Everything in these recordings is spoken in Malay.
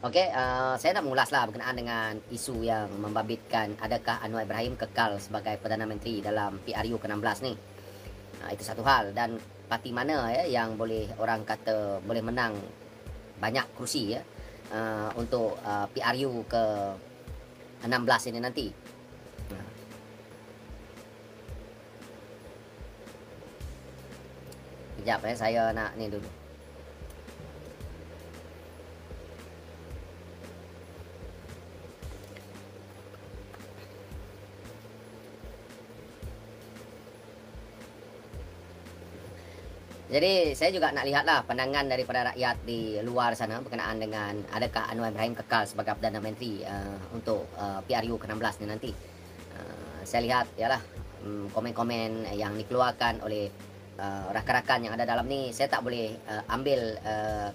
Okey, saya nak mengulaslah berkenaan dengan isu yang membabitkan adakah Anwar Ibrahim kekal sebagai Perdana Menteri dalam PRU ke-16 ni. Itu satu hal, dan parti mana ya yang boleh orang kata boleh menang banyak kerusi ya untuk PRU ke-16 ini nanti. Kejap saya nak ni dulu. Jadi saya juga nak lihatlah pandangan daripada rakyat di luar sana berkenaan dengan adakah Anwar Ibrahim kekal sebagai Perdana Menteri untuk PRU ke-16 ni nanti. Saya lihat ialah komen-komen yang dikeluarkan oleh rakan-rakan yang ada dalam ni. Saya tak boleh ambil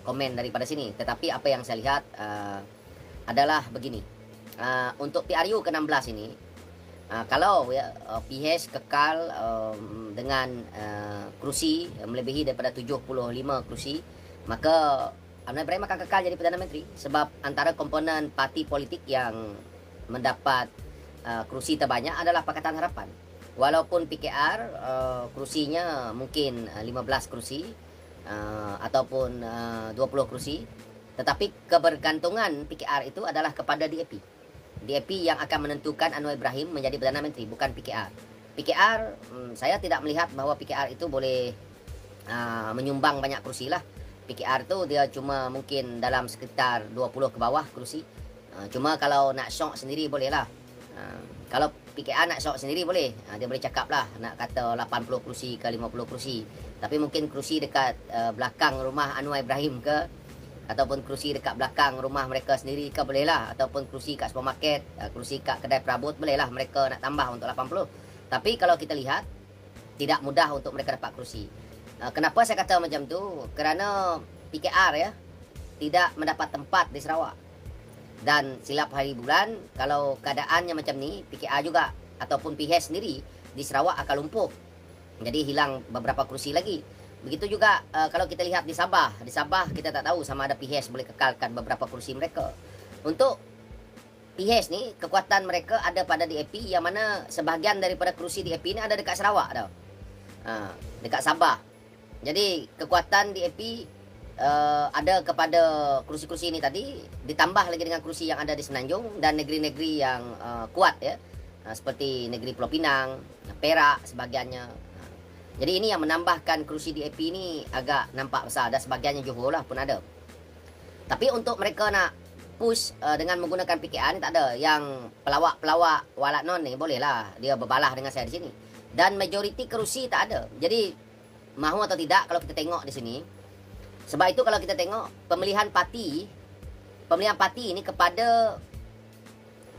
komen daripada sini, tetapi apa yang saya lihat adalah begini. Untuk PRU ke-16 ini, kalau ya PH kekal dengan kerusi melebihi daripada 75 kerusi, maka Anwar Ibrahim akan kekal jadi Perdana Menteri, sebab antara komponen parti politik yang mendapat kerusi terbanyak adalah Pakatan Harapan. Walaupun PKR kerusinya mungkin 15 kerusi ataupun 20 kerusi, tetapi kebergantungan PKR itu adalah kepada DAP. DAP yang akan menentukan Anwar Ibrahim menjadi Perdana Menteri, bukan PKR. PKR, saya tidak melihat bahawa PKR itu boleh menyumbang banyak kerusi lah. PKR tu dia cuma mungkin dalam sekitar 20 ke bawah kerusi. Cuma kalau nak syok sendiri boleh lah. Kalau PKR nak syok sendiri boleh. Dia boleh cakap lah, nak kata 80 kerusi ke 50 kerusi. Tapi mungkin kerusi dekat belakang rumah Anwar Ibrahim ke, ataupun kerusi dekat belakang rumah mereka sendiri ke bolehlah, ataupun kerusi kat supermarket, kerusi kat kedai perabot bolehlah mereka nak tambah untuk 80. Tapi kalau kita lihat, tidak mudah untuk mereka dapat kerusi. Kenapa saya kata macam tu? Kerana PKR ya tidak mendapat tempat di Sarawak. Dan silap hari bulan, kalau keadaannya macam ni, PKR juga ataupun PH sendiri di Sarawak akan lumpuh. Jadi hilang beberapa kerusi lagi. Begitu juga kalau kita lihat di Sabah. Di Sabah kita tak tahu sama ada PH boleh kekalkan beberapa kerusi mereka. Untuk PH ni, kekuatan mereka ada pada DAP, yang mana sebahagian daripada kerusi DAP ni ada dekat Sarawak tau. Dekat Sabah. Jadi kekuatan DAP ada kepada kerusi-kerusi ini tadi, ditambah lagi dengan kerusi yang ada di Semenanjung dan negeri-negeri yang kuat ya. Seperti negeri Pulau Pinang, Perak sebahagiannya. Jadi ini yang menambahkan kerusi DAP ni agak nampak besar, dan sebahagiannya Johor lah pun ada. Tapi untuk mereka nak push dengan menggunakan PKR ni tak ada. Yang pelawak-pelawak Walak Non ni boleh lah dia berbalah dengan saya di sini. Dan majoriti kerusi tak ada. Jadi mahu atau tidak kalau kita tengok di sini. Sebab itu kalau kita tengok pemilihan parti ini kepada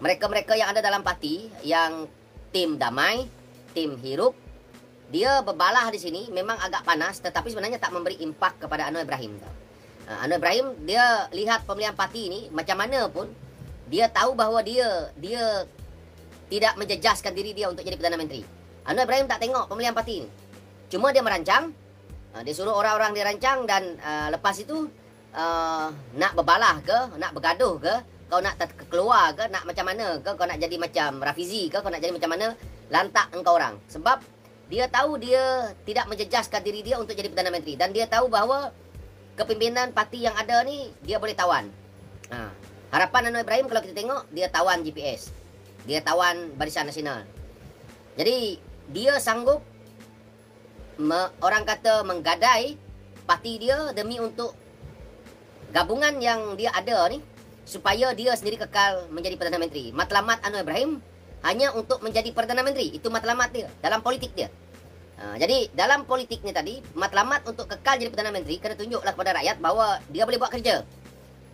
mereka-mereka yang ada dalam parti, yang tim damai, tim hirup, dia berbalah di sini memang agak panas, tetapi sebenarnya tak memberi impak kepada Anwar Ibrahim. Anwar Ibrahim dia lihat pemilihan parti ini macam mana pun, dia tahu bahawa dia tidak menjejaskan diri dia untuk jadi Perdana Menteri. Anwar Ibrahim tak tengok pemilihan parti ini. Cuma dia merancang, dia suruh orang-orang dia rancang, dan lepas itu nak berbalah ke, nak bergaduh ke, kau nak keluar ke, nak macam mana ke, kau nak jadi macam Rafizi ke, kau nak jadi macam mana, lantak engkau orang. Sebab dia tahu dia tidak menjejaskan diri dia untuk jadi Perdana Menteri. Dan dia tahu bahawa kepimpinan parti yang ada ni, dia boleh tawan. Harapan Anwar Ibrahim kalau kita tengok, dia tawan GPS. Dia tawan Barisan Nasional. Jadi, dia sanggup, orang kata menggadai parti dia demi untuk gabungan yang dia ada ni, supaya dia sendiri kekal menjadi Perdana Menteri. Matlamat Anwar Ibrahim hanya untuk menjadi Perdana Menteri. Itu matlamat dia dalam politik dia. Jadi dalam politik ni tadi, matlamat untuk kekal jadi Perdana Menteri kena tunjuklah kepada rakyat bahawa dia boleh buat kerja.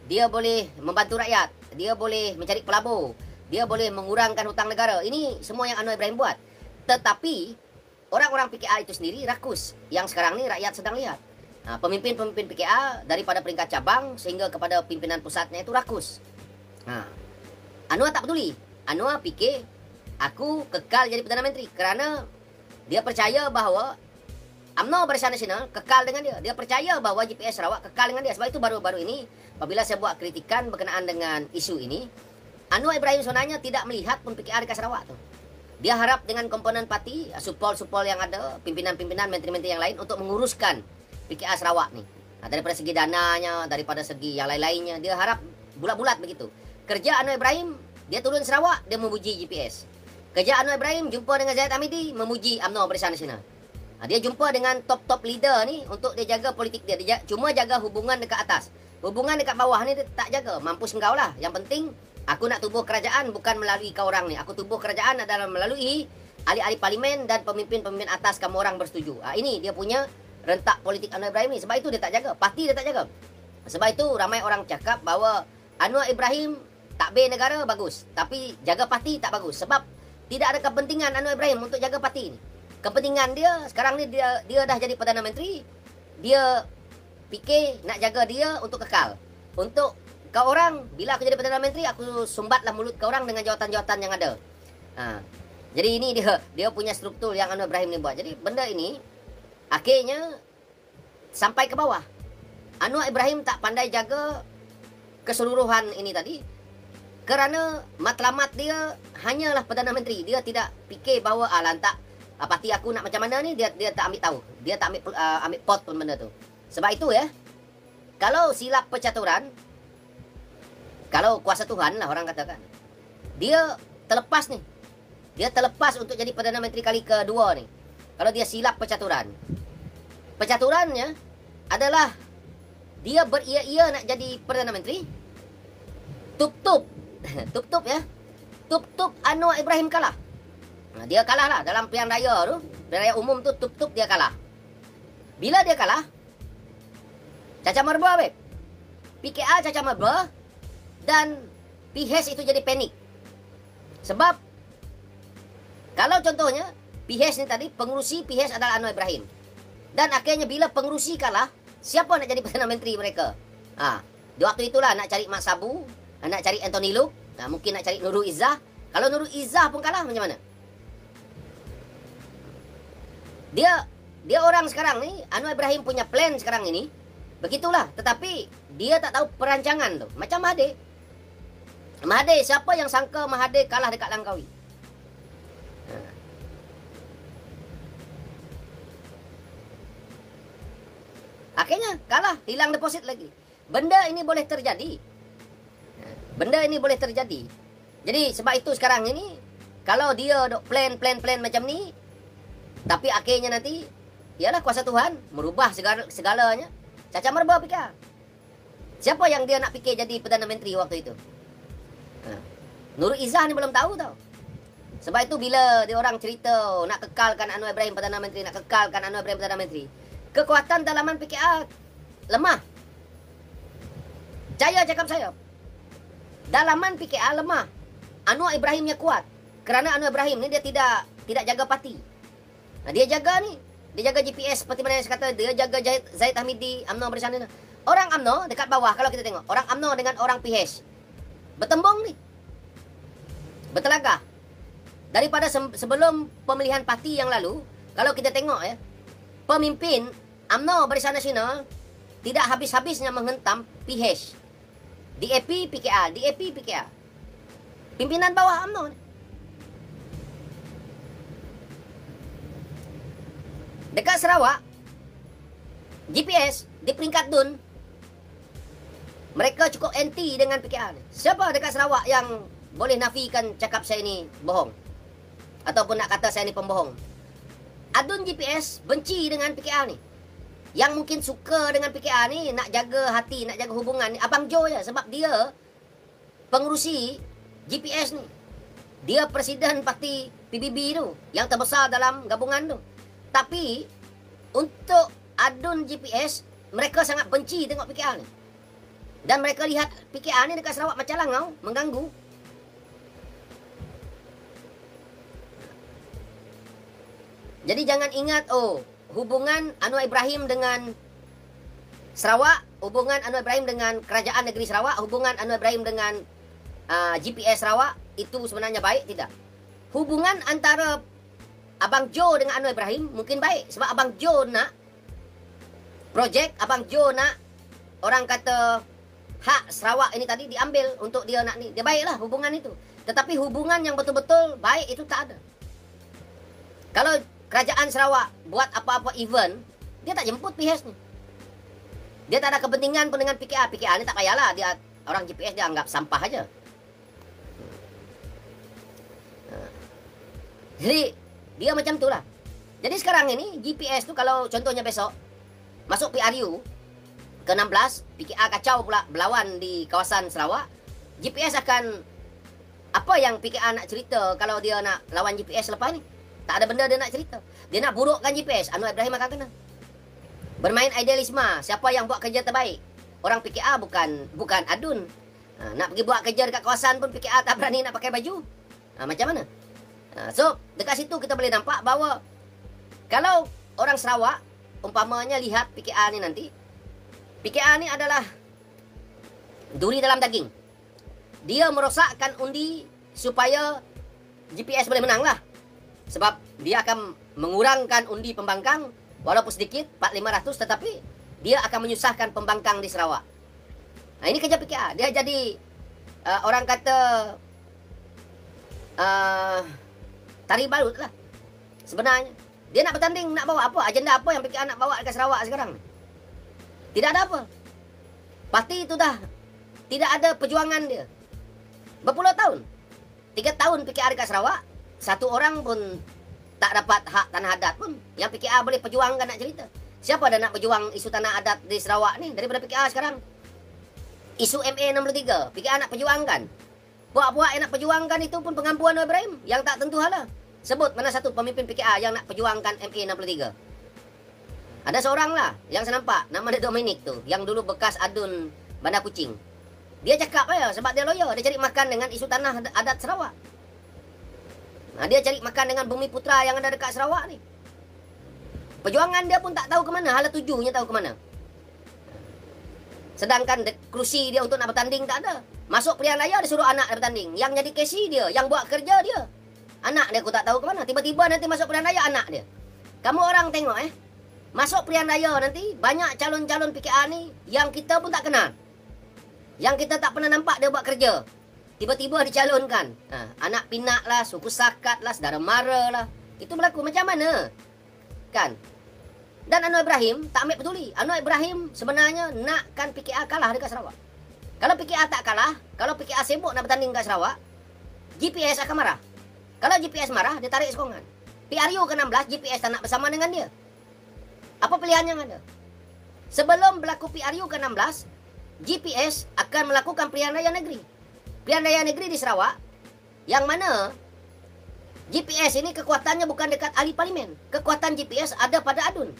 Dia boleh membantu rakyat. Dia boleh mencari pelabur. Dia boleh mengurangkan hutang negara. Ini semua yang Anwar Ibrahim buat. Tetapi orang-orang PKR itu sendiri rakus. Yang sekarang ni rakyat sedang lihat. Pemimpin-pemimpin PKR daripada peringkat cabang sehingga kepada pimpinan pusatnya itu rakus. Anwar tak peduli. Anwar fikir, aku kekal jadi Perdana Menteri kerana dia percaya bahawa UMNO Barisan Nasional kekal dengan dia. Dia percaya bahawa GPS Sarawak kekal dengan dia. Sebab itu baru-baru ini apabila saya buat kritikan berkenaan dengan isu ini, Anwar Ibrahim sebenarnya tidak melihat pun PKR dekat Sarawak tu. Dia harap dengan komponen parti, supol-supol yang ada, pimpinan-pimpinan, menteri-menteri yang lain untuk menguruskan PKR Sarawak ni. Daripada segi dananya, daripada segi yang lain-lainnya, dia harap bulat-bulat begitu. Kerja Anwar Ibrahim, dia turun Sarawak, dia memuji GPS. Kerja Anwar Ibrahim jumpa dengan Zahid Hamidi, memuji UMNO Barisan Nasional. Dia jumpa dengan top-top leader ni untuk dia jaga politik dia. Dia cuma jaga hubungan dekat atas. Hubungan dekat bawah ni dia tak jaga. Mampus engkau lah. Yang penting, aku nak tubuh kerajaan bukan melalui kau orang ni. Aku tubuh kerajaan adalah melalui ahli-ahli parlimen dan pemimpin-pemimpin atas kamu orang bersetuju. Ini dia punya rentak politik Anwar Ibrahim ni. Sebab itu dia tak jaga. Parti dia tak jaga. Sebab itu ramai orang cakap bahawa Anwar Ibrahim takbir negara bagus. Tapi jaga parti tak bagus. Sebab tidak ada kepentingan Anwar Ibrahim untuk jaga parti ni. Kepentingan dia sekarang ni dia dah jadi Perdana Menteri. Dia fikir nak jaga dia untuk kekal. Untuk kau orang, bila aku jadi Perdana Menteri, aku sumbatlah mulut kau orang dengan jawatan-jawatan yang ada. Jadi ini dia punya struktur yang Anwar Ibrahim ni buat. Jadi benda ini akhirnya sampai ke bawah. Anwar Ibrahim tak pandai jaga keseluruhan ini tadi. Kerana matlamat dia hanyalah Perdana Menteri. Dia tidak fikir bahawa lantak parti aku nak macam mana ni, dia tak ambil tahu. Dia tak ambil pot pun benda tu. Sebab itu ya, kalau silap percaturan, kalau kuasa Tuhan lah orang katakan, dia terlepas ni. Dia terlepas untuk jadi Perdana Menteri kali kedua ni. Kalau dia silap percaturan. Percaturannya adalah dia beria-ia nak jadi Perdana Menteri. Tup-tup. Tup-tup ya. Tup-tup Anwar Ibrahim kalah. Dia kalah lah dalam pilihan raya tu. Pilihan raya umum tu tup-tup dia kalah. Bila dia kalah, cacah merba babe. PKR cacah merba dan PHS itu jadi panik. Sebab kalau contohnya PHS ni tadi, pengurusi PHS adalah Anwar Ibrahim. Dan akhirnya bila pengurusi kalah, siapa nak jadi Perdana Menteri mereka? Di waktu itulah nak cari Mak Sabu, nak cari Anthony Luke, mungkin nak cari Nurul Izzah. Kalau Nurul Izzah pun kalah macam mana? Dia orang sekarang ni, Anwar Ibrahim punya plan sekarang ini, begitulah. Tetapi dia tak tahu perancangan tu. Macam Mahathir. Mahathir, siapa yang sangka Mahathir kalah dekat Langkawi? Akhirnya kalah, hilang deposit lagi. Benda ini boleh terjadi. Benda ini boleh terjadi. Jadi sebab itu sekarang ini, kalau dia dok plan macam ni, tapi akhirnya nanti, ialah kuasa Tuhan merubah segalanya. Cacah merba fikir. Siapa yang dia nak fikir jadi Perdana Menteri waktu itu? Nurul Izzah ni belum tahu tau. Sebab itu bila dia orang cerita nak kekalkan Anwar Ibrahim Perdana Menteri, nak kekalkan Anwar Ibrahim Perdana Menteri, kekuatan dalaman PKR lemah. Percaya cakap saya. Dalaman PKR lemah. Anwar Ibrahimnya kuat. Kerana Anwar Ibrahim ni dia tidak jaga parti. Dia jaga ni. Dia jaga GPS seperti mana yang saya kata. Dia jaga Zahid Hamidi, UMNO Barisan Nasional. Orang UMNO dekat bawah kalau kita tengok. Orang UMNO dengan orang PH bertembung ni. Bertelagah. Daripada sebelum pemilihan parti yang lalu, kalau kita tengok ya, pemimpin UMNO Barisan Nasional tidak habis-habisnya menghentam PH. DAP PKR, DAP PKR. Pimpinan bawah UMNO ni. Dekat Sarawak, GPS di peringkat DUN, mereka cukup anti dengan PKR ni. Siapa dekat Sarawak yang boleh nafikan cakap saya ni bohong? Ataupun nak kata saya ni pembohong? Adun GPS benci dengan PKR ni. Yang mungkin suka dengan PKR ni, nak jaga hati, nak jaga hubungan ni, Abang Joe je. Sebab dia pengurusi GPS ni. Dia presiden parti PBB tu, yang terbesar dalam gabungan tu. Tapi untuk adun GPS, mereka sangat benci tengok PKR ni. Dan mereka lihat PKR ni dekat Sarawak macam langau, mengganggu. Jadi jangan ingat, hubungan Anwar Ibrahim dengan Sarawak, hubungan Anwar Ibrahim dengan Kerajaan Negeri Sarawak, hubungan Anwar Ibrahim dengan GPS Sarawak, itu sebenarnya baik, tidak. Hubungan antara Abang Jo dengan Anwar Ibrahim mungkin baik. Sebab Abang Jo nak projek, Abang Jo nak orang kata hak Sarawak ini tadi diambil untuk dia nak ni. Dia baiklah hubungan itu. Tetapi hubungan yang betul-betul baik itu tak ada. Kalau kerajaan Sarawak buat apa-apa event, dia tak jemput PHS ni. Dia tak ada kepentingan pun dengan PKR. PKR ni tak payahlah. Dia orang GPS dia anggap sampah aja. Jadi dia macam tu lah. Jadi sekarang ini GPS tu kalau contohnya besok masuk PRU ke-16, PKR kacau pula berlawan di kawasan Sarawak, GPS akan apa yang PKR nak cerita kalau dia nak lawan GPS lepas ni? Tak ada benda dia nak cerita. Dia nak burukkan GPS, Anwar Ibrahim akan kena. Bermain idealisme, siapa yang buat kerja terbaik? Orang PKR bukan adun. Nak pergi buat kerja dekat kawasan pun PKR tak berani nak pakai baju. Macam mana? So, dekat situ kita boleh nampak bahawa kalau orang Sarawak umpamanya lihat PKR ni nanti, PKR ni adalah duri dalam daging. Dia merosakkan undi supaya GPS boleh menang lah. Sebab dia akan mengurangkan undi pembangkang walaupun sedikit, 4,500, tetapi dia akan menyusahkan pembangkang di Sarawak. Ini kerja PKR. Dia jadi orang kata tari balut lah. Sebenarnya dia nak bertanding, nak bawa apa? Agenda apa yang PKR nak bawa dekat Sarawak sekarang? Tidak ada apa. Parti itu dah tidak ada perjuangan dia. Berpuluh tahun. 3 tahun PKR dekat Sarawak, satu orang pun tak dapat hak tanah adat pun. Yang PKR boleh perjuangkan nak cerita. Siapa dah nak berjuang isu tanah adat di Sarawak ni daripada PKR sekarang? Isu MA63, PKR nak perjuangkan. Puak-puak yang nak perjuangkan itu pun pengampuan Ibrahim yang tak tentu hala. Sebut mana satu pemimpin PKR yang nak perjuangkan MA63. Ada seorang lah yang saya nampak, nama dia Dominic tu, yang dulu bekas adun Bandar Kuching. Dia cakap sebab dia lawyer, dia cari makan dengan isu tanah adat Sarawak. Dia cari makan dengan bumi putra yang ada dekat Sarawak ni. Perjuangan dia pun tak tahu ke mana, hala tujuhnya tahu ke mana. Sedangkan kerusi dia untuk nak bertanding tak ada. Masuk pilihan raya dia suruh anak dia bertanding. Yang jadi KC dia, yang buat kerja dia. Anak dia aku tak tahu ke mana. Tiba-tiba nanti masuk pilihan raya anak dia. Kamu orang tengok masuk pilihan raya nanti banyak calon-calon PKR ni yang kita pun tak kenal. Yang kita tak pernah nampak dia buat kerja. Tiba-tiba dicalonkan. Anak pinak lah, suku sakat lah, saudara mara lah. Itu berlaku macam mana? Kan? Dan Anwar Ibrahim tak ambil peduli. Anwar Ibrahim sebenarnya nakkan PKR kalah dekat Sarawak. Kalau PKR tak kalah, kalau PKR sibuk nak bertanding dekat Sarawak, GPS akan marah. Kalau GPS marah, dia tarik sokongan. PRU ke-16, GPS tak nak bersama dengan dia. Apa pilihan yang ada? Sebelum berlaku PRU ke-16, GPS akan melakukan pilihan raya negeri. Pilihan raya negeri di Sarawak, yang mana GPS ini kekuatannya bukan dekat ahli parlimen. Kekuatan GPS ada pada adun.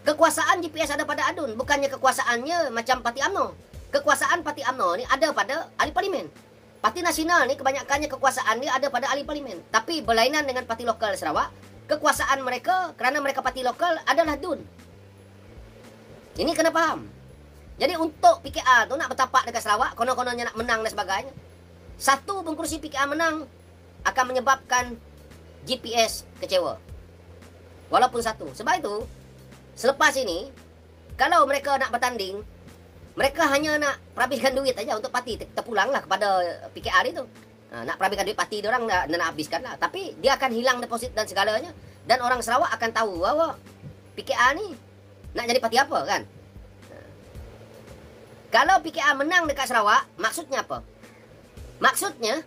Kekuasaan GPS ada pada adun. Bukannya kekuasaannya macam Parti UMNO. Kekuasaan Parti UMNO ni ada pada ahli parlimen. Parti Nasional ni kebanyakannya kekuasaan dia ada pada ahli parlimen. Tapi berlainan dengan parti lokal Sarawak, kekuasaan mereka kerana mereka parti lokal adalah DUN. Ini kena faham. Jadi untuk PKR tu nak bertapak dekat Sarawak, konon-kononnya nak menang dan sebagainya. Satu pun kursi PKR menang akan menyebabkan GPS kecewa. Walaupun satu. Sebab itu, selepas ini, kalau mereka nak bertanding, mereka hanya nak perhabiskan duit aja untuk parti. Terpulanglah kepada PKR itu. Nak perhabiskan duit parti dia orang nak habiskan lah. Tapi dia akan hilang deposit dan segalanya. Dan orang Sarawak akan tahu bahawa PKR ni nak jadi parti apa kan. Kalau PKR menang dekat Sarawak, maksudnya apa? Maksudnya,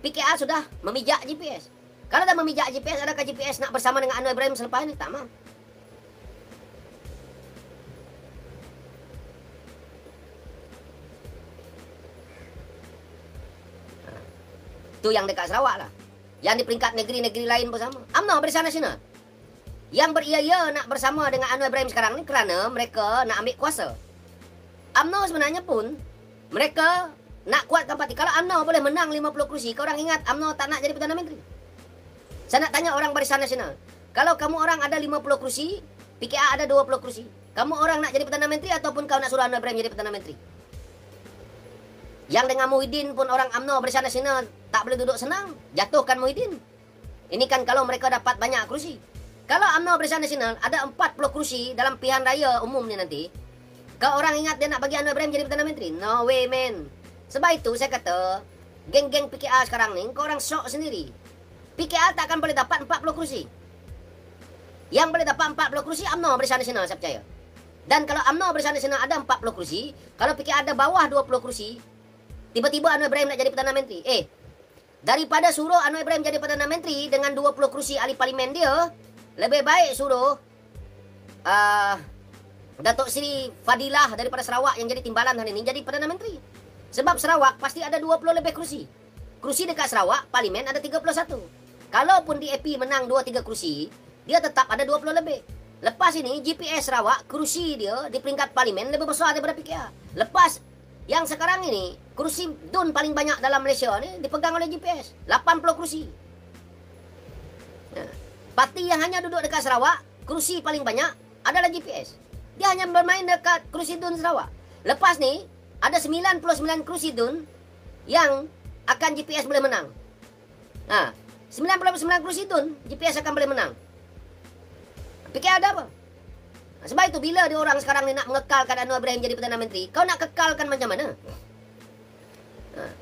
PKR sudah memijak GPS. Kalau dah memijak GPS, adakah GPS nak bersama dengan Anwar Ibrahim selepas ini? Tak mahu. Itu yang dekat Sarawak lah. Yang di peringkat negeri-negeri lain bersama. UMNO Barisan Nasional. Yang beria-ia nak bersama dengan Anwar Ibrahim sekarang ni kerana mereka nak ambil kuasa. UMNO sebenarnya pun mereka nak kuatkan parti. Kalau UMNO boleh menang 50 kursi, korang ingat UMNO tak nak jadi Perdana Menteri? Saya nak tanya orang Barisan Nasional. Kalau kamu orang ada 50 kursi, PKR ada 20 kursi. Kamu orang nak jadi Perdana Menteri ataupun kau nak suruh Anwar Ibrahim jadi Perdana Menteri? Yang dengan Muhyiddin pun orang UMNO Barisan Nasional tak boleh duduk senang. Jatuhkan Muhyiddin. Ini kan kalau mereka dapat banyak kursi. Kalau UMNO Barisan Nasional ada 40 kursi dalam pilihan raya umum ni nanti, kau orang ingat dia nak bagi Anwar Ibrahim jadi Perdana Menteri? No way, man. Sebab itu saya kata, geng-geng PKR sekarang ni, kau orang syok sendiri. PKR tak akan boleh dapat 40 kursi. Yang boleh dapat 40 kursi, UMNO Barisan Nasional, saya percaya. Dan kalau UMNO Barisan Nasional ada 40 kursi, kalau PKR ada bawah 20 kursi, tiba-tiba Anwar Ibrahim nak jadi Perdana Menteri. Daripada suruh Anwar Ibrahim jadi Perdana Menteri dengan 20 kursi ahli parlimen dia, lebih baik suruh Datuk Seri Fadilah daripada Sarawak yang jadi timbalan hari ini jadi Perdana Menteri. Sebab Sarawak pasti ada 20 lebih kursi. Kursi dekat Sarawak, parlimen ada 31. Kalaupun DAP menang 2-3 kursi, dia tetap ada 20 lebih. Lepas ini, GPS Sarawak, kursi dia di peringkat parlimen lebih besar daripada PKR. Lepas yang sekarang ini, kursi DUN paling banyak dalam Malaysia ni dipegang oleh GPS. 80 kursi. Parti yang hanya duduk dekat Sarawak, kursi paling banyak adalah GPS. Dia hanya bermain dekat kursi DUN Sarawak. Lepas ni, ada 99 kursi DUN yang akan GPS boleh menang. 99 kursi DUN, GPS akan boleh menang. Fikir ada apa? Sebab itu bila dia orang sekarang ni nak mengekalkan Anwar Ibrahim jadi Perdana Menteri, kau nak kekalkan macam mana?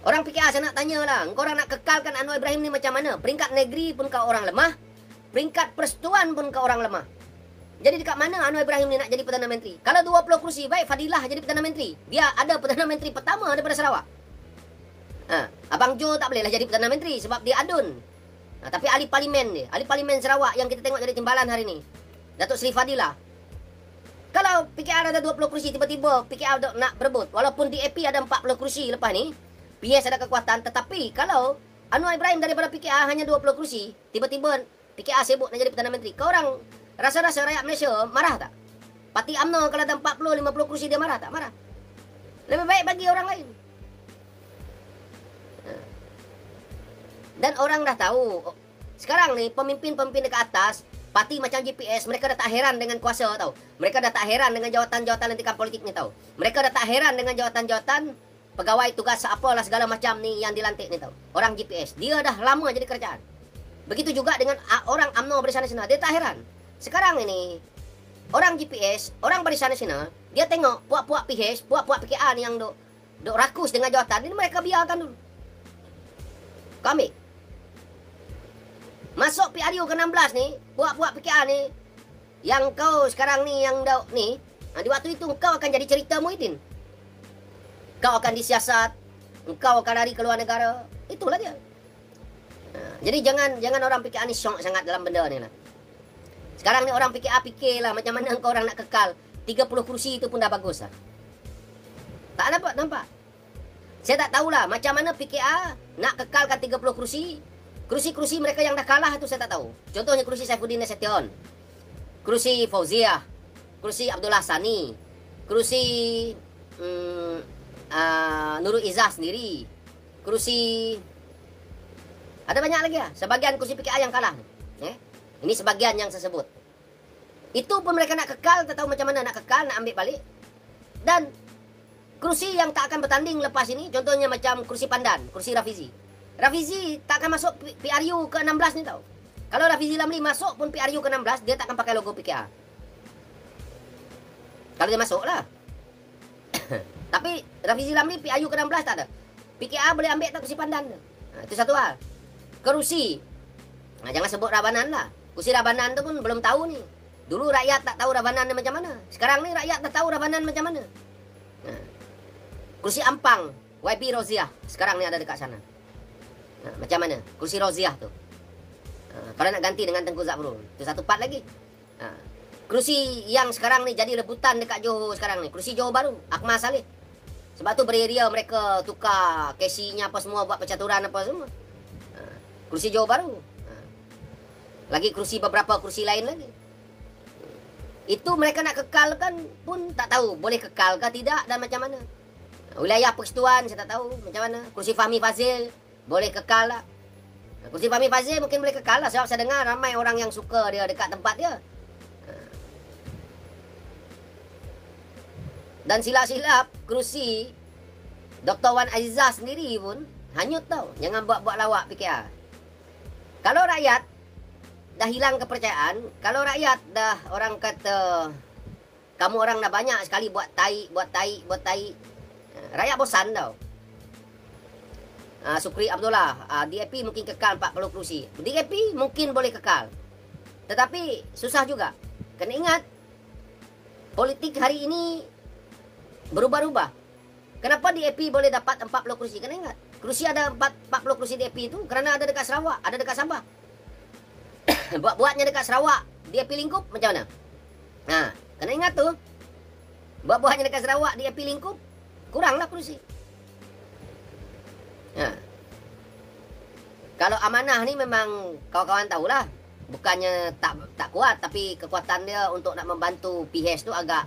Orang PKR saya nak tanya lah, kau orang nak kekalkan Anwar Ibrahim ni macam mana? Peringkat negeri pun kau orang lemah, peringkat persekutuan pun kau orang lemah. Jadi dekat mana Anwar Ibrahim ni nak jadi Perdana Menteri? Kalau 20 kursi, baik Fadilah jadi Perdana Menteri. Dia ada Perdana Menteri pertama daripada Sarawak. Abang Jo tak bolehlah jadi Perdana Menteri sebab dia adun. Tapi ahli parlimen dia, ahli parlimen Sarawak yang kita tengok jadi timbalan hari ni, Datuk Seri Fadilah. Kalau PKR ada 20 kursi, tiba-tiba PKR nak berebut. Walaupun DAP ada 40 kursi lepas ni, PS ada kekuatan. Tetapi kalau Anwar Ibrahim daripada PKR hanya 20 kursi, tiba-tiba PKR sibuk nak jadi Perdana Menteri. Kau orang rasa-rasa rakyat Malaysia marah tak? Parti UMNO kalau ada 40-50 kursi dia marah tak? Marah. Lebih baik bagi orang lain. Dan orang dah tahu. Sekarang ni pemimpin-pemimpin dekat atas, parti macam GPS, mereka dah tak heran dengan kuasa tau. Mereka dah tak heran dengan jawatan-jawatan lantikan politik ni tau. Mereka dah tak heran dengan jawatan-jawatan pegawai tugas apalah segala macam ni yang dilantik ni tau. Orang GPS, dia dah lama jadi kerajaan. Begitu juga dengan orang UMNO Barisan Nasional, dia tak heran. Sekarang ini, orang GPS, orang Barisan Nasional, dia tengok puak-puak PH, puak-puak PKR ni yang duk rakus dengan jawatan ni, mereka biarkan dulu. Kau ambil. Masuk PRU ke-16 ni, puak-puak PKR ni, yang kau sekarang ni, yang ni, di waktu itu kau akan jadi cerita Muhyiddin. Kau akan disiasat, kau akan lari ke luar negara. Itulah dia. Jadi jangan orang PKR ni syok sangat dalam benda ni lah. Sekarang ni orang PKR fikirlah macam mana kau orang nak kekal 30 kursi itu pun dah bagus lah. Tak nampak? Saya tak tahulah macam mana PKR nak kekalkan 30 kursi. Kursi-kursi mereka yang dah kalah tu saya tak tahu. Contohnya kursi Saifuddin Nasution, kursi Fauziah, kursi Abdullah Sani, kursi Nurul Izzah sendiri, kursi ada banyak lagi lah. Sebagian kursi PKR yang kalah. Ini sebagian yang saya sebut. Itu pun mereka nak kekal, tak tahu macam mana nak kekal, nak ambil balik. Dan kursi yang tak akan bertanding lepas ini, contohnya macam kursi Pandan, kursi Rafizi. Rafizi tak akan masuk PRU ke-16 ni tau. Kalau Rafizi Lamli masuk pun PRU ke-16, dia tak akan pakai logo PKR. Kalau dia masuk lah. Tapi Rafizi Lamli PRU ke-16 tak ada. PKR boleh ambil tak kursi Pandan tu. Itu satu hal. Kerusi. Jangan sebut Rabanan lah. Kursi Rabanan tu pun belum tahu ni. Dulu rakyat tak tahu Rabanan ni macam mana. Sekarang ni rakyat tak tahu Rabanan macam mana. Kursi Ampang, YB Roziah. Sekarang ni ada dekat sana. Macam mana? Kursi Roziah tu. Kalau nak ganti dengan Tengku Zabrul, itu satu part lagi. Kursi yang sekarang ni jadi rebutan dekat Johor sekarang ni, kursi Johor Baru, Akmal Saleh. Sebab tu beria-ria mereka tukar cashinya apa semua, buat percaturan apa semua. Kursi Johor Baru. Lagi kursi beberapa kursi lain lagi. Itu mereka nak kekalkan pun tak tahu boleh kekal ke tidak dan macam mana. Wilayah persekutuan saya tak tahu macam mana. Kursi Fahmi Fazil boleh kekal lah. Kursi Fahmi Fazil mungkin boleh kekal lah. Sebab saya dengar ramai orang yang suka dia dekat tempat dia. Dan silap-silap kursi Dr. Wan Azizah sendiri pun hanyut tau. Jangan buat-buat lawak PKR. Kalau rakyat dah hilang kepercayaan, kalau rakyat dah orang kata kamu orang dah banyak sekali buat tai, rakyat bosan tau. Sukri Abdullah, DAP mungkin kekal 40 kursi. DAP mungkin boleh kekal. Tetapi susah juga. Kena ingat, politik hari ini berubah-ubah. Kenapa DAP boleh dapat 40 kursi? Kena ingat, kursi ada 40 kursi DAP itu kerana ada dekat Sarawak, ada dekat Sabah. Buat-buatnya dekat Sarawak, DAP lingkup macam mana? Kena ingat tu. Buat-buatnya dekat Sarawak, DAP lingkup, kuranglah kursi. Kalau Amanah ni memang kawan-kawan tahulah, bukannya tak kuat, tapi kekuatan dia untuk nak membantu PH tu agak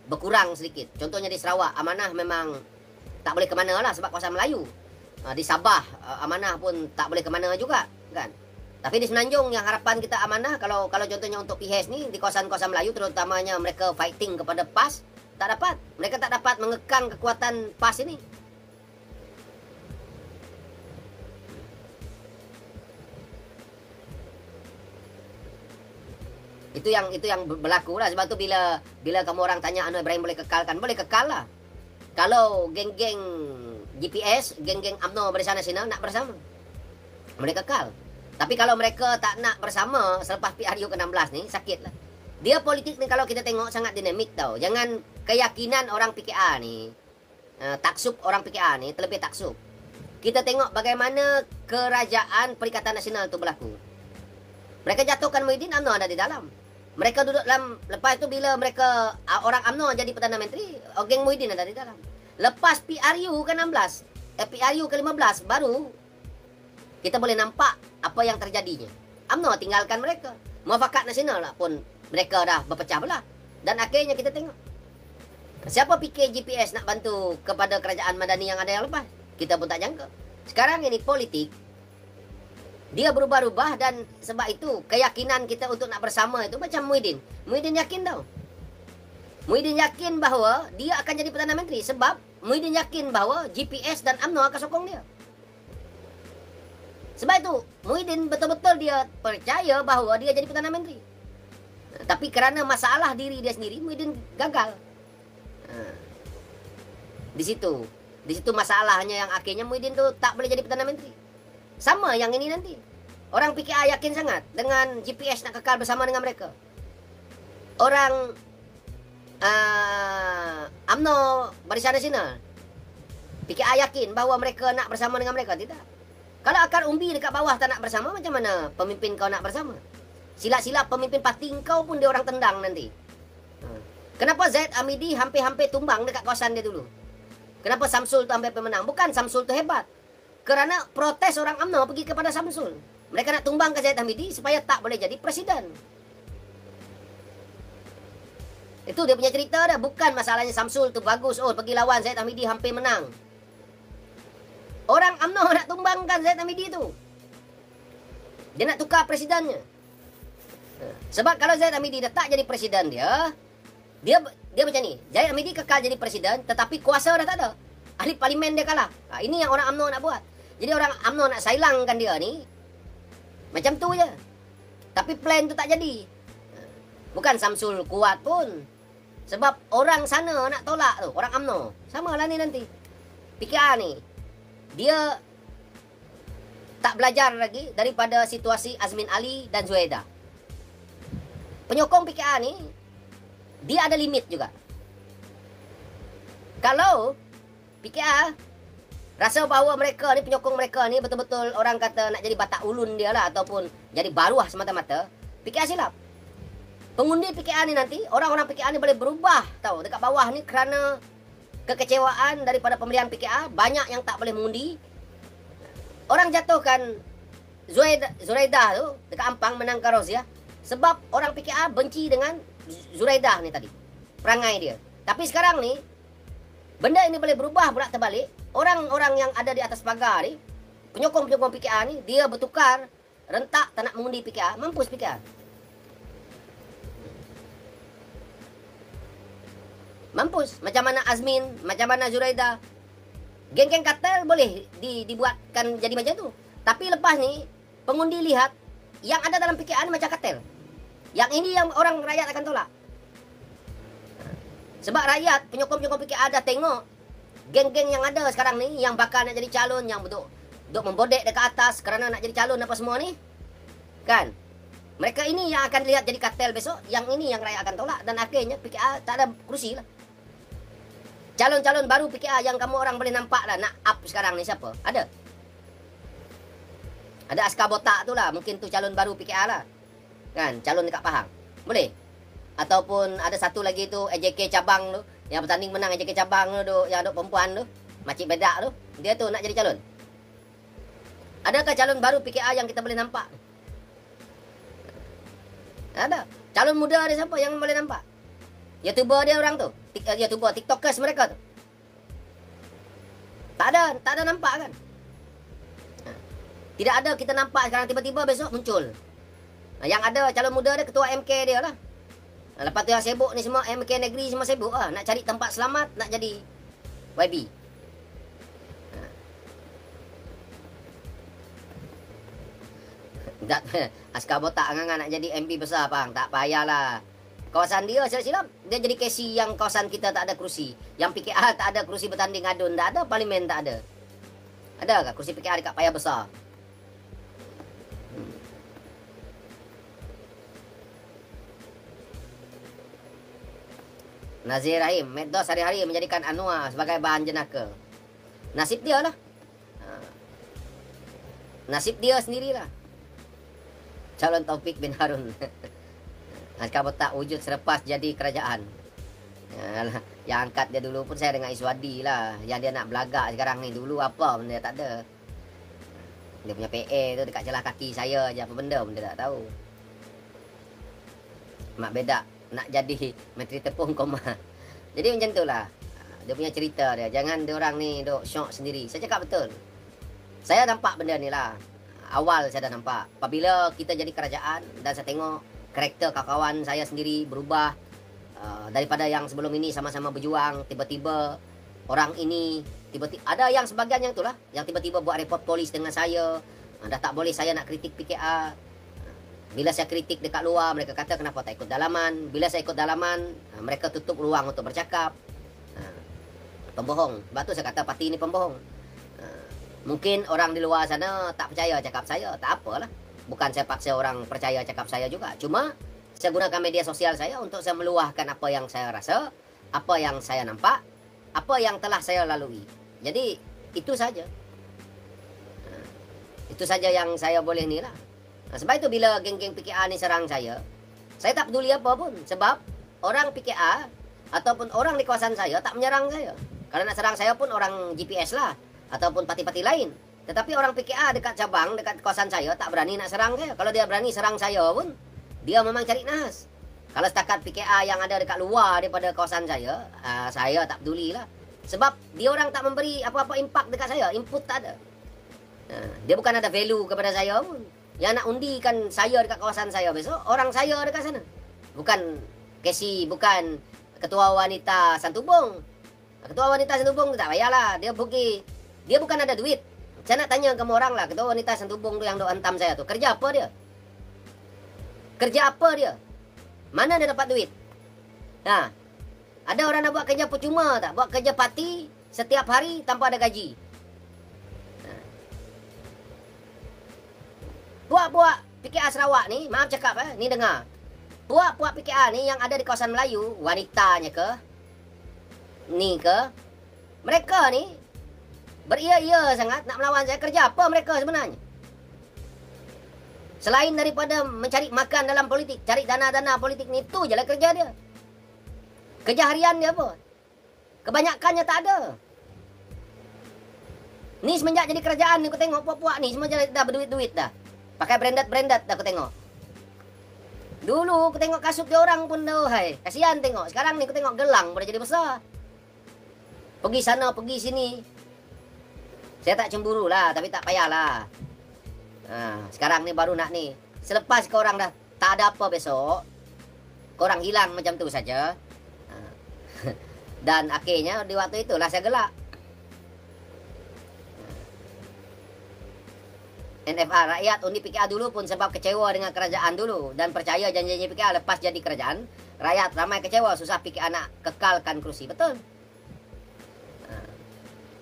berkurang sedikit. Contohnya di Sarawak, Amanah memang tak boleh ke mana lah sebab kawasan Melayu. Di Sabah, Amanah pun tak boleh ke mana juga, kan? Tapi di Semenanjung yang harapan kita Amanah, kalau contohnya untuk PH ni di kawasan-kawasan Melayu, terutamanya mereka fighting kepada PAS, tak dapat. Mereka tak dapat mengekang kekuatan PAS ini. Itu yang berlaku lah. Sebab tu bila kamu orang tanya Anwar Ibrahim boleh kekalkan, boleh kekal lah. Kalau geng-geng GPS, geng-geng UMNO Barisan Nasional nak bersama, boleh kekal. Tapi kalau mereka tak nak bersama selepas PRU ke-16 ni, sakit lah. Dia politik ni kalau kita tengok sangat dinamik tau. Jangan keyakinan orang PKR ni, taksub orang PKR ni terlebih taksub. Kita tengok bagaimana kerajaan Perikatan Nasional tu berlaku. Mereka jatuhkan Muhyiddin, UMNO ada di dalam. Mereka duduk dalam, lepas tu bila mereka orang UMNO jadi Perdana Menteri, geng Muhyiddin ada di dalam. Lepas PRU ke-16, PRU ke-15 baru kita boleh nampak apa yang terjadinya. UMNO tinggalkan mereka. Muafakat Nasional lah pun mereka dah berpecah belah. Dan akhirnya kita tengok, siapa fikir GPS nak bantu kepada kerajaan Madani yang ada yang lepas? Kita pun tak jangka. Sekarang ini politik dia berubah-ubah, dan sebab itu keyakinan kita untuk nak bersama itu macam Muhyiddin. Muhyiddin yakin tau. Muhyiddin yakin bahawa dia akan jadi Perdana Menteri sebab Muhyiddin yakin bahawa GPS dan UMNO akan sokong dia. Sebab itu Muhyiddin betul-betul dia percaya bahawa dia jadi Perdana Menteri. Tapi kerana masalah diri dia sendiri, Muhyiddin gagal. Di situ masalahnya yang akhirnya Muhyiddin tu tak boleh jadi Perdana Menteri. Sama yang ini nanti. Orang PKR yakin sangat dengan GPS nak kekal bersama dengan mereka. Orang UMNO Barisan Nasional, PKR yakin bahawa mereka nak bersama dengan mereka. Tidak. Kalau akar umbi dekat bawah tak nak bersama, macam mana pemimpin kau nak bersama? Silap-silap pemimpin parti kau pun dia orang tendang nanti. Kenapa Zaid Hamidi hampir-hampir tumbang dekat kawasan dia dulu? Kenapa Samsul tu hampir menang? Bukan Samsul tu hebat. Kerana protes orang UMNO pergi kepada Samsul. Mereka nak tumbang ke Zaid Hamidi supaya tak boleh jadi presiden. Itu dia punya cerita dah. Bukan masalahnya Samsul tu bagus. Oh, pergi lawan Zaid Hamidi hampir menang. Orang UMNO nak tumbangkan Zaid Hamidi tu. Dia nak tukar presidennya. Sebab kalau Zaid Hamidi dah tak jadi presiden dia macam ni. Zaid Hamidi kekal jadi presiden, tetapi kuasa dah tak ada. Ahli parlimen dia kalah. Ini yang orang UMNO nak buat. Jadi orang UMNO nak sailangkan dia ni macam tu je. Tapi plan tu tak jadi. Bukan Samsul kuat pun. Sebab orang sana nak tolak tu, orang UMNO. Sama lah ni nanti. PKR ni, dia tak belajar lagi daripada situasi Azmin Ali dan Zuaidah. Penyokong PKR ni, dia ada limit juga. Kalau PKR rasa bahawa mereka ni, penyokong mereka ni betul-betul orang kata nak jadi batak ulun dia lah, ataupun jadi baruah semata-mata, PKR silap. Pengundi PKR ni nanti, orang-orang PKR ni boleh berubah tahu dekat bawah ni kerana kekecewaan daripada pemilihan PKR. Banyak yang tak boleh mengundi. Orang jatuhkan Zuraidah tu dekat Ampang menangkan Roziah sebab orang PKR benci dengan Zuraidah ni tadi, perangai dia. Tapi sekarang ni benda ini boleh berubah pula terbalik. Orang-orang yang ada di atas pagar ni, penyokong-penyokong PKR ni, dia bertukar rentak tak nak mengundi PKR, mampus PKR. Mampus. Macam mana Azmin, macam mana Zuraidah. Geng-geng kartel boleh dibuatkan jadi macam tu. Tapi lepas ni, pengundi lihat yang ada dalam PKA macam kartel. Yang ini yang orang rakyat akan tolak. Sebab rakyat, penyokong-penyokong PKA ada tengok geng-geng yang ada sekarang ni, yang bakal nak jadi calon, yang duk membodek dekat atas kerana nak jadi calon apa semua ni. Kan? Mereka ini yang akan lihat jadi kartel besok, yang ini yang rakyat akan tolak, dan akhirnya PKA tak ada kursi lah. Calon-calon baru PKA yang kamu orang boleh nampak lah nak up sekarang ni siapa? Ada? Ada askar botak tu lah, mungkin tu calon baru PKA lah. Kan, calon dekat Pahang. Boleh? Ataupun ada satu lagi tu AJK cabang tu, yang bertanding menang AJK cabang tu, yang ada perempuan tu, Makcik Bedak tu, dia tu nak jadi calon. Adakah calon baru PKA yang kita boleh nampak? Ada. Calon muda ada siapa yang boleh nampak? YouTuber dia orang tu. YouTuber, TikTokers mereka tu. Tak ada nampak kan? Tidak ada kita nampak sekarang, tiba-tiba besok muncul. Yang ada calon muda dia ketua MK dia lah. Lepas tu yang sibuk ni semua MK negeri semua sibuk lah. Nak cari tempat selamat, nak jadi YB. Askar botak nak jadi MP besar bang, tak payahlah. Kawasan dia silap-silap, dia jadi KC yang kawasan kita tak ada kerusi. Yang PKA tak ada kerusi bertanding adun, tak ada, parlimen tak ada. Ada ke kerusi PKA dekat Payah Besar? Nazir Rahim, Meddos hari-hari menjadikan Anwar sebagai bahan jenaka. Nasib dia lah. Nasib dia sendirilah. Calon Taufik bin Harun. Askar botak wujud selepas jadi kerajaan. Yang angkat dia dulu pun saya dengan Iswadi lah. Yang dia nak belagak sekarang ni. Dulu apa benda tak ada. Dia punya PA tu dekat celah kaki saya je. Apa benda pun dia tak tahu. Mak Bedak nak jadi Menteri Tepung Koma. Jadi macam tu lah. Dia punya cerita dia. Jangan dia orang ni duk syok sendiri. Saya cakap betul. Saya nampak benda ni lah. Awal saya dah nampak. Apabila kita jadi kerajaan dan saya tengok karakter kawan-kawan saya sendiri berubah. Daripada yang sebelum ini sama-sama berjuang. Tiba-tiba orang ini tiba-tiba ada yang sebagian yang itulah. Yang tiba-tiba buat report polis dengan saya. Dah tak boleh saya nak kritik PKA. Bila saya kritik dekat luar, mereka kata kenapa tak ikut dalaman. Bila saya ikut dalaman, mereka tutup ruang untuk bercakap. Pembohong. Sebab tu saya kata parti ini pembohong. Mungkin orang di luar sana tak percaya cakap saya. Tak apalah. Bukan saya paksa orang percaya cakap saya juga. Cuma saya gunakan media sosial saya untuk saya meluahkan apa yang saya rasa, apa yang saya nampak, apa yang telah saya lalui. Jadi itu saja. Itu saja yang saya boleh ni lah. Sebab itu bila geng-geng PKA ni serang saya tak peduli apa pun. Sebab orang PKA ataupun orang di kawasan saya tak menyerang saya. Kalau nak serang saya pun orang GPS lah. Ataupun parti-parti lain. Tetapi orang PKA dekat cabang, dekat kawasan saya tak berani nak serang saya. Kalau dia berani serang saya pun, dia memang cari nahas. Kalau setakat PKA yang ada dekat luar daripada kawasan saya tak peduli lah. Sebab dia orang tak memberi apa-apa impak dekat saya. Input tak ada. Dia bukan ada value kepada saya pun. Yang nak undikan saya dekat kawasan saya besok, orang saya dekat sana. Bukan Casey, bukan Ketua Wanita Santubong. Ketua Wanita Santubong tu tak payahlah. Dia bukan ada duit. Saya nak tanya kamu orang lah, Ketua Wanita Santubong tu yang duk hantam saya tu. Kerja apa dia? Kerja apa dia? Mana dia dapat duit? Ada orang nak buat kerja percuma tak? Buat kerja parti setiap hari tanpa ada gaji. Puak-puak PKA Sarawak ni, maaf cakap ni dengar. Puak-puak PKA ni yang ada di kawasan Melayu, wanitanya ke, ni ke, mereka ni beria-ia sangat nak melawan saya. Kerja apa mereka sebenarnya? Selain daripada mencari makan dalam politik, cari dana-dana politik ni, itu je lah kerja dia. Kerja harian dia apa? Kebanyakannya tak ada. Ni semenjak jadi kerajaan ni aku tengok puak-puak ni semua dah berduit-duit dah. Pakai branded dah aku tengok. Dulu aku tengok kasut dia orang pun dah, hai, kasihan tengok. Sekarang ni aku tengok gelang dah jadi besar. Pergi sana, pergi sini. Saya tak cemburu lah, tapi tak payahlah. Sekarang ni baru nak ni. Selepas korang dah tak ada apa besok, korang hilang macam tu saja. Dan akhirnya di waktu itulah saya gelak. NFA, rakyat undi PKA dulu pun sebab kecewa dengan kerajaan dulu dan percaya janji-janji PKA lepas jadi kerajaan, rakyat ramai kecewa, susah PKA nak kekalkan kerusi. Betul.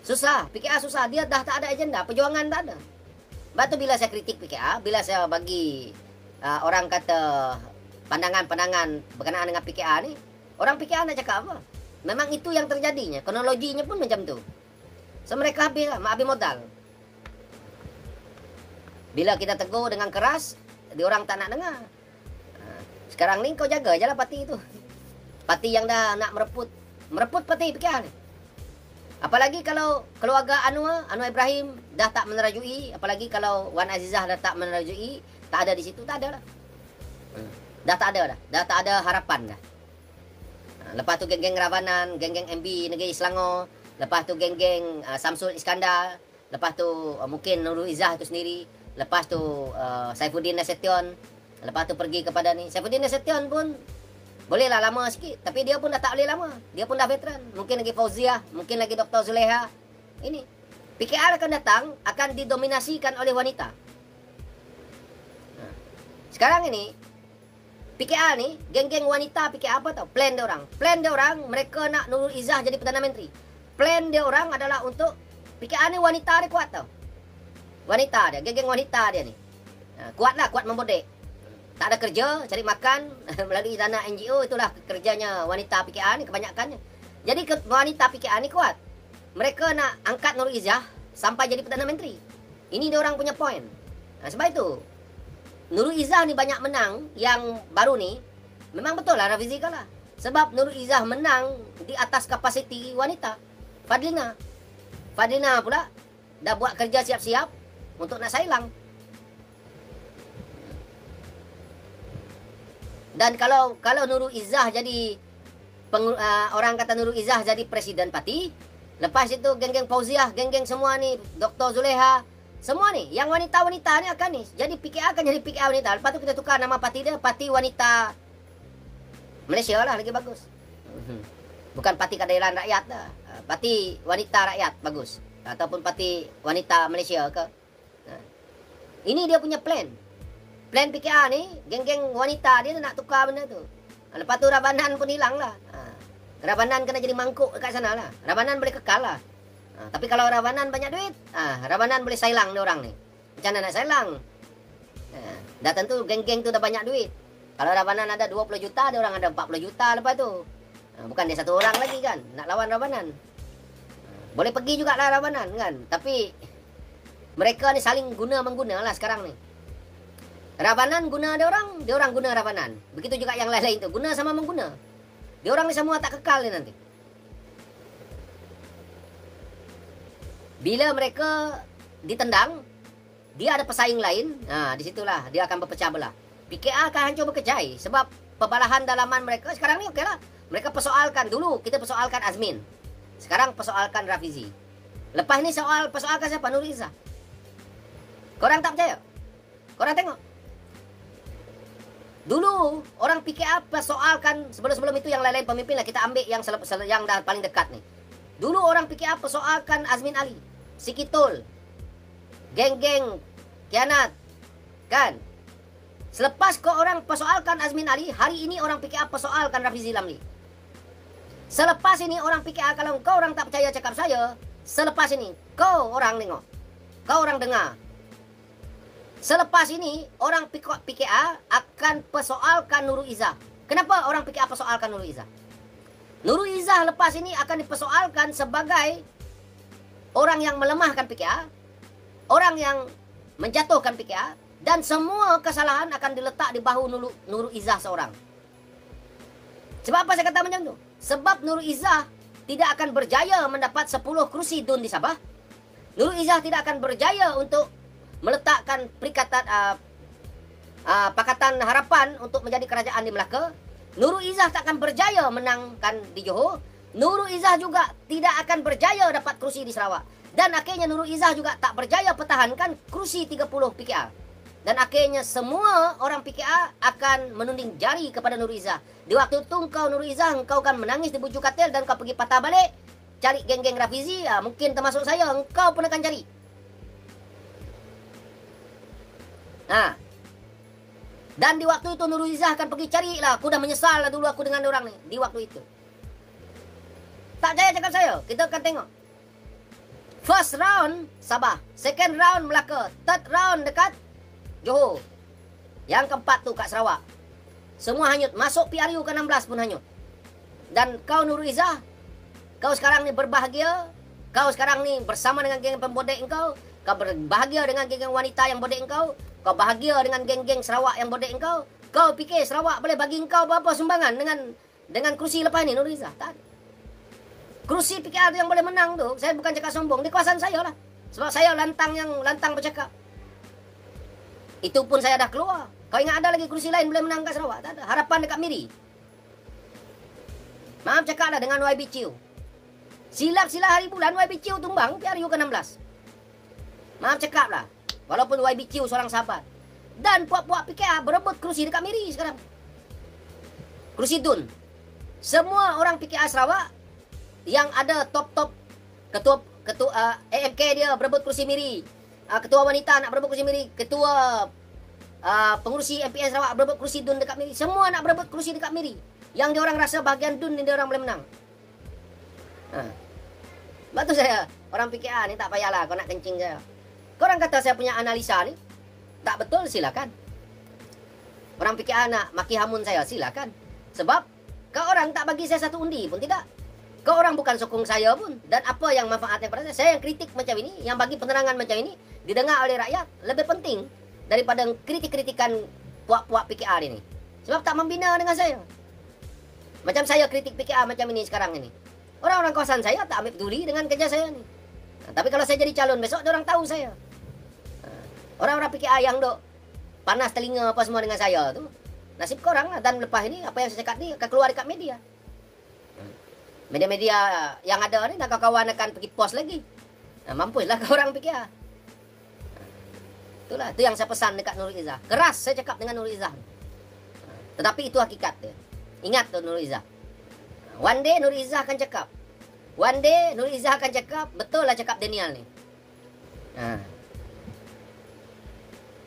Susah, PKA susah, dia dah tak ada agenda, perjuangan tak ada. Sebab tu bila saya kritik PKA, bila saya bagi orang kata pandangan-pandangan berkenaan dengan PKA ni, orang PKA nak cakap apa? Memang itu yang terjadinya, kronologinya pun macam tu. So mereka habis modal. Bila kita tegur dengan keras, dia orang tak nak dengar. Sekarang ni kau jaga je lah parti itu. Parti yang dah nak mereput parti PKA ni. Apalagi kalau keluarga Anwar Ibrahim dah tak menerajui, apalagi kalau Wan Azizah dah tak menerajui, tak ada di situ, tak ada lah. Dah tak ada harapan dah. Lepas tu geng-geng Ravanan, geng-geng MB Negeri Selangor, lepas tu geng-geng Samsul Iskandar, lepas tu mungkin Nurul Izzah tu sendiri, lepas tu Saifuddin Nasution, lepas tu pergi kepada ni. Saifuddin Nasution pun bolehlah lama sikit, tapi dia pun dah tak boleh lama. Dia pun dah veteran. Mungkin lagi Fauziah, mungkin lagi Dr. Zuleha. Ini PKR akan datang, akan didominasikan oleh wanita. Sekarang ini PKR ni, geng-geng wanita PKR apa tau? Plan dia orang. Plan dia orang, mereka nak Nurul Izzah jadi Perdana Menteri. Plan dia orang adalah untuk PKR ni wanita dia kuat tau. Wanita dia, geng-geng wanita dia ni. Kuatlah, kuat membodek. Tak ada kerja, cari makan melalui dana NGO, itulah kerjanya wanita PKR ni kebanyakannya. Jadi wanita PKR ni kuat. Mereka nak angkat Nurul Izzah sampai jadi Perdana Menteri. Ini dia orang punya point. Sebab itu Nurul Izzah ni banyak menang yang baru ni. Memang betul lah Rafizi kalah. Sebab Nurul Izzah menang di atas kapasiti wanita. Fadlina pula dah buat kerja siap-siap untuk nak sailang. Dan kalau Nurul Izzah jadi orang kata Nurul Izzah jadi presiden parti, lepas itu geng-geng Fauziah, geng-geng semua ni, Dr. Zuleha, semua ni yang wanita-wanita ni akan ni jadi PKA, akan jadi PKA wanita. Lepas tu kita tukar nama parti dia, Parti Wanita Malaysia lah, lagi bagus. Bukan Parti Keadilan Rakyat lah. Parti Wanita Rakyat bagus. Ataupun Parti Wanita Malaysia ke. Ini dia punya plan. Plan PKA ni, geng-geng wanita dia nak tukar benda tu. Lepas tu Ravanan pun hilang lah. Ravanan kena jadi mangkuk dekat sana lah. Ravanan boleh kekal lah. Tapi kalau Ravanan banyak duit, Ravanan boleh sailang dia orang ni. Macam mana nak sailang? Dah tentu geng-geng tu dah banyak duit. Kalau Ravanan ada 20 juta, dia orang ada 40 juta lepas tu. Bukan dia satu orang lagi kan, nak lawan Ravanan. Boleh pergi jugalah Ravanan kan. Tapi mereka ni saling guna-mengguna lah sekarang ni. Ravanan guna dia orang guna Ravanan. Begitu juga yang lain-lain tu, guna sama mengguna. Dia orang ni semua tak kekal ni nanti. Bila mereka ditendang, dia ada pesaing lain, di situlah dia akan berpecah belah. PKA akan hancur berkecai sebab pembalahan dalaman mereka sekarang ni okeylah. Mereka persoalkan dulu, kita persoalkan Azmin. Sekarang persoalkan Rafizi. Lepas ni persoalkan siapa? Nurul Izzah. Korang tak percaya? Korang tengok. Dulu orang PKA persoalkan, sebelum itu yang lain-lain pemimpin lah, kita ambil yang dah paling dekat ni. Dulu orang PKA persoalkan Azmin Ali, Sikitul, geng-geng khianat, kan? Selepas kau orang persoalkan Azmin Ali, hari ini orang PKA persoalkan Rafizi Lamli. Selepas ini orang PKA, kalau kau orang tak percaya cakap saya, selepas ini kau orang tengok, kau orang dengar. Selepas ini, orang PKA akan persoalkan Nurul Izzah. Kenapa orang PKA persoalkan Nurul Izzah? Nurul Izzah lepas ini akan dipersoalkan sebagai orang yang melemahkan PKA, orang yang menjatuhkan PKA, dan semua kesalahan akan diletak di bahu Nurul Izzah seorang. Sebab apa saya kata macam tu? Sebab Nurul Izzah tidak akan berjaya mendapat 10 kerusi DUN di Sabah. Nurul Izzah tidak akan berjaya untuk meletakkan Pakatan Harapan untuk menjadi kerajaan di Melaka. Nurul Izzah tak akan berjaya menangkan di Johor. Nurul Izzah juga tidak akan berjaya dapat kerusi di Sarawak. Dan akhirnya Nurul Izzah juga tak berjaya pertahankan kerusi 30 PKA. Dan akhirnya semua orang PKA akan menunding jari kepada Nurul Izzah. Di waktu itu kau Nurul Izzah, engkau akan menangis di bujuk katil dan kau pergi patah balik cari geng-geng Rafizi, mungkin termasuk saya, engkau pun akan cari. Nah, dan di waktu itu Nurul Izzah akan pergi cari lah. Aku dah menyesal lah dulu aku dengan orang ni. Di waktu itu. Tak percaya cakap saya. Kita akan tengok. First round Sabah. Second round Melaka. Third round dekat Johor. Yang keempat tu kat Sarawak. Semua hanyut. Masuk PRU ke-16 pun hanyut. Dan kau Nurul Izzah, kau sekarang ni berbahagia. Kau sekarang ni bersama dengan geng pembodek engkau. Kau berbahagia dengan geng wanita yang bodek engkau. Kau bahagia dengan geng-geng Sarawak yang bodek engkau. Kau fikir Sarawak boleh bagi engkau apa-apa sumbangan dengan kursi lepas ni, Nurul Izzah? Tak ada. Kursi PKR yang boleh menang tu, saya bukan cakap sombong, di kawasan saya lah. Sebab saya lantang bercakap. Itu pun saya dah keluar. Kau ingat ada lagi kursi lain boleh menang kat Sarawak? Tak ada. Harapan dekat Miri. Maaf cakap lah dengan YB-Chiu. Sila hari bulan YB-Chiu tumbang PRU ke-16. Maaf cakap lah. Walaupun YB-Chiu seorang sahabat. Dan puak-puak PKR berebut kerusi dekat Miri sekarang. Kerusi DUN. Semua orang PKR Sarawak yang ada top-top ketua AMK dia berebut kerusi Miri. Ketua wanita nak berebut kerusi Miri. Ketua pengurusi MPN Sarawak berebut kerusi DUN dekat Miri. Semua nak berebut kerusi dekat Miri. Yang dia orang rasa bahagian DUN ni dia orang boleh menang. Sebab tu saya, orang PKR ni tak payahlah kau nak kencing saya. Korang kata saya punya analisa ni tak betul, silakan. Orang PKR nak maki hamun saya, silakan. Sebab kau orang tak bagi saya satu undi pun tidak. Kau orang bukan sokong saya pun. Dan apa yang manfaatnya kepada saya? Saya yang kritik macam ini, yang bagi penerangan macam ini, didengar oleh rakyat, lebih penting daripada kritik-kritikan puak-puak PKR ini. Sebab tak membina dengan saya. Macam saya kritik PKR macam ini sekarang ini. Orang-orang kawasan saya tak ambil peduli dengan kerja saya ni. Tapi kalau saya jadi calon besok, orang tahu saya. Orang-orang PKR yang dok panas telinga apa semua dengan saya tu, nasib korang lah. Dan lepas ini, apa yang saya cakap ni akan keluar dekat media. Media-media yang ada ni, nak kawan-kawan akan pergi post lagi. Mampuslah korang PKR. Itulah, itu yang saya pesan dekat Nurul Izzah. Keras saya cakap dengan Nurul Izzah. Tetapi itu hakikat dia. Ingat tu Nurul Izzah. One day Nurul Izzah akan cakap. One day Nurul Izzah akan cakap, betul lah cakap Daniel ni.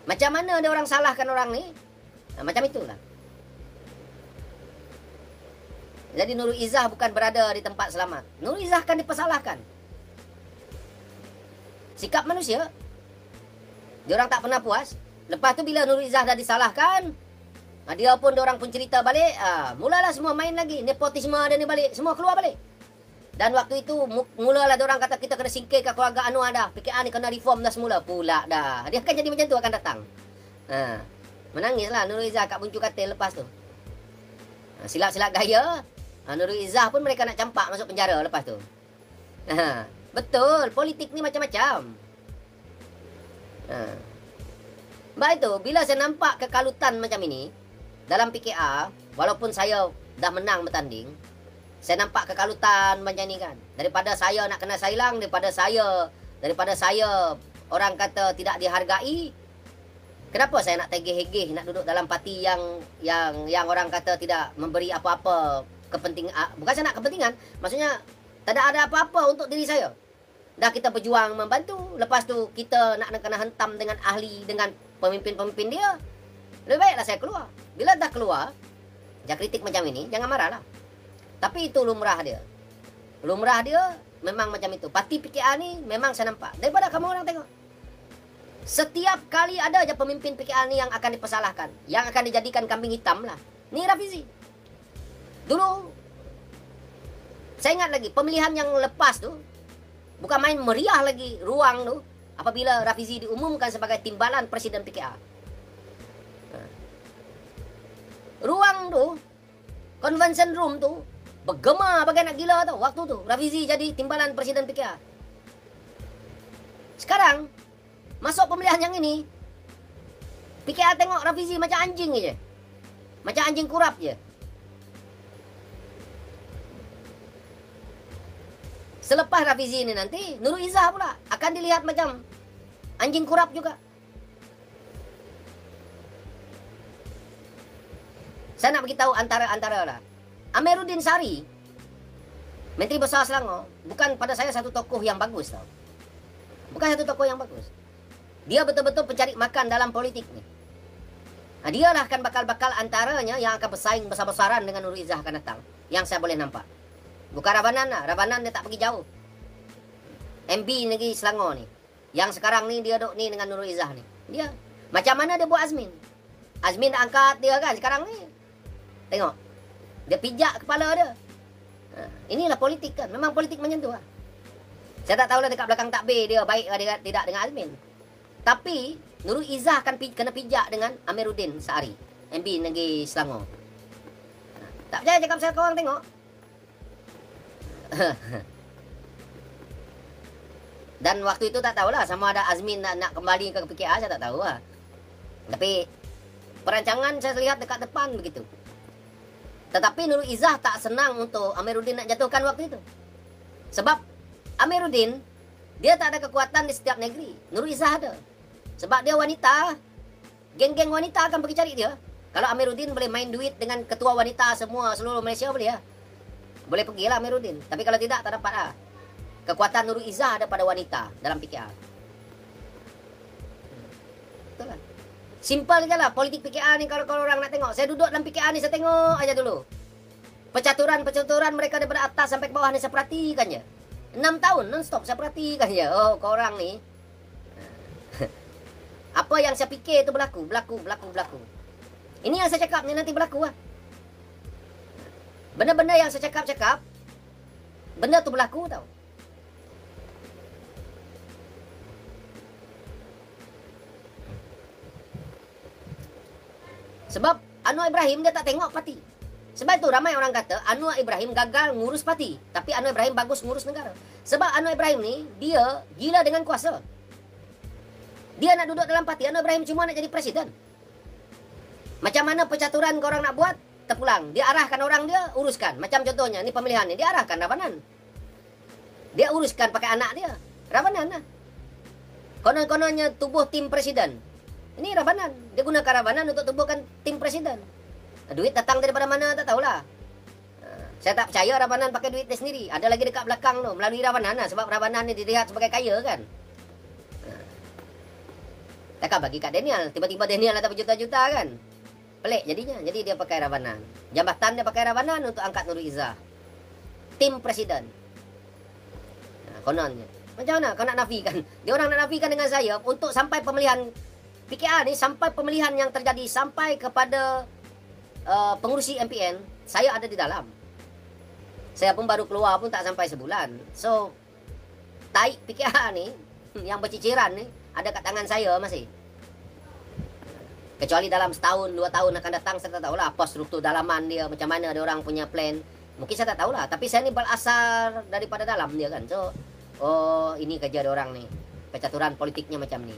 Macam mana ada orang salahkan orang ni? Macam itulah. Jadi Nurul Izzah bukan berada di tempat selamat. Nurul Izzah akan dipersalahkan. Sikap manusia. Diorang tak pernah puas. Lepas tu bila Nurul Izzah dah disalahkan, dia pun cerita balik, mulalah semua main lagi. Nepotisme dia ni balik. Semua keluar balik. Dan waktu itu mulalah diorang kata kita kena singkirkan keluarga Anwar dah. PKR ni kena reform dah semula. Pula dah. Dia akan jadi macam tu akan datang. Menangislah Nurul Izzah kat Buncu Katil lepas tu. Silap-silap gaya. Nurul Izzah pun mereka nak campak masuk penjara lepas tu. Betul. Politik ni macam-macam. Sebab itu, bila saya nampak kekalutan macam ini, dalam PKR, walaupun saya dah menang bertanding, saya nampak kekalutan macam ni kan. Daripada saya nak kena sailang, daripada saya orang kata tidak dihargai. Kenapa saya nak tegeh-hegeh nak duduk dalam parti yang orang kata tidak memberi apa-apa kepentingan. Bukan saya nak kepentingan, maksudnya tak ada apa-apa untuk diri saya. Dah kita berjuang membantu, lepas tu kita nak kena hentam dengan ahli, dengan pemimpin-pemimpin dia. Lebih baiklah saya keluar. Bila dah keluar, jangan kritik macam ini, jangan marahlah. Tapi itu lumrah dia. Lumrah dia memang macam itu. Parti PKR ni memang saya nampak. Daripada kamu orang tengok. Setiap kali ada aja pemimpin PKR ni yang akan dipersalahkan. Yang akan dijadikan kambing hitam lah. Ni Rafizi. Dulu, saya ingat lagi, pemilihan yang lepas tu, bukan main meriah lagi ruang tu, apabila Rafizi diumumkan sebagai timbalan Presiden PKR. Ruang tu, convention room tu, bergema bagai nak gila tau. Waktu tu, Rafizi jadi timbalan Presiden PKR. Sekarang, masuk pemilihan yang ini, PKR tengok Rafizi macam anjing je. Macam anjing kurap je. Selepas Rafizi ni nanti, Nurul Izzah pula akan dilihat macam anjing kurap juga. Saya nak beritahu antara-antara lah. Amiruddin Sari, Menteri Besar Selangor, bukan pada saya satu tokoh yang bagus tau. Bukan satu tokoh yang bagus. Dia betul-betul pencari makan dalam politik ni. Dialah kan bakal antaranya yang akan bersaing besar-besaran dengan Nurul Izzah akan datang. Yang saya boleh nampak. Bukan Rabanan lah. Rabanan dia tak pergi jauh. MB Negeri Selangor ni. Yang sekarang ni dia duduk ni dengan Nurul Izzah ni. Dia. Macam mana dia buat Azmin? Azmin dah angkat dia kan sekarang ni. Tengok. Dia pijak kepala dia. Inilah politik kan. Memang politik macam tu lah. Saya tak tahulah dekat belakang takbir dia baik ke tidak dengan Azmin. Tapi Nurul Izzah akan kena pijak dengan Amiruddin Sehari. MB Negeri Selangor. Tak percaya cakap saya korang tengok. Dan waktu itu tak tahulah sama ada Azmin nak kembali ke PKR, saya tak tahu lah. Tapi perancangan saya lihat dekat depan begitu. Tetapi Nurul Izzah tak senang untuk Amiruddin nak jatuhkan waktu itu. Sebab Amiruddin dia tak ada kekuatan di setiap negeri. Nurul Izzah ada. Sebab dia wanita, geng-geng wanita akan pergi cari dia. Kalau Amiruddin boleh main duit dengan ketua wanita semua seluruh Malaysia boleh ya. Boleh pergilah Amiruddin. Tapi kalau tidak tak dapat lah. Kekuatan Nurul Izzah ada pada wanita dalam PKR. Betul lah. Simple je lah politik PKR ni kalau orang nak tengok. Saya duduk dalam PKR ni saya tengok aja dulu. Percaturan mereka daripada atas sampai ke bawah ni saya perhatikan je. 6 tahun non-stop saya perhatikan je. Oh korang ni. Apa yang saya fikir tu berlaku. Ini yang saya cakap ni nanti berlaku lah. Benda-benda yang saya cakap, benda tu berlaku tau. Sebab Anwar Ibrahim dia tak tengok parti. Sebab itu ramai orang kata Anwar Ibrahim gagal ngurus parti. Tapi Anwar Ibrahim bagus ngurus negara. Sebab Anwar Ibrahim ni dia gila dengan kuasa. Dia nak duduk dalam parti. Anwar Ibrahim cuma nak jadi presiden. Macam mana percaturan korang nak buat? Terpulang. Dia arahkan orang dia, uruskan. Macam contohnya, ni pemilihan ni. Dia arahkan Rabanan. Dia uruskan pakai anak dia. Rabanan lah. Konon-kononnya tubuh tim presiden. Ini Rabanan. Dia gunakan Rabanan untuk tubuhkan tim presiden. Duit datang daripada mana tak tahulah. Saya tak percaya Rabanan pakai duit dia sendiri. Ada lagi dekat belakang tu. Melalui Rabanan lah. Sebab Rabanan ni dilihat sebagai kaya kan. Takkan bagi kat Daniel. Tiba-tiba Daniel ada berjuta-juta kan. Pelik jadinya. Jadi dia pakai Rabanan. Jambatan dia pakai Rabanan untuk angkat Nurul Izzah. Tim presiden. Kononnya. Macam mana kau nak nafikan? Dia orang nak nafikan dengan saya untuk sampai pemilihan PKR ni, sampai pemilihan yang terjadi sampai kepada pengurusi MPN, saya ada di dalam. Saya pun baru keluar pun tak sampai sebulan. So, taik PKR ni, yang berciciran ni, ada kat tangan saya masih. Kecuali dalam setahun, 2 tahun akan datang, saya tak tahulah apa struktur dalaman dia, macam mana ada orang punya plan. Mungkin saya tak tahulah. Tapi saya ni berasal daripada dalam dia kan. So, oh ini kerja ada orang ni. Percaturan politiknya macam ni.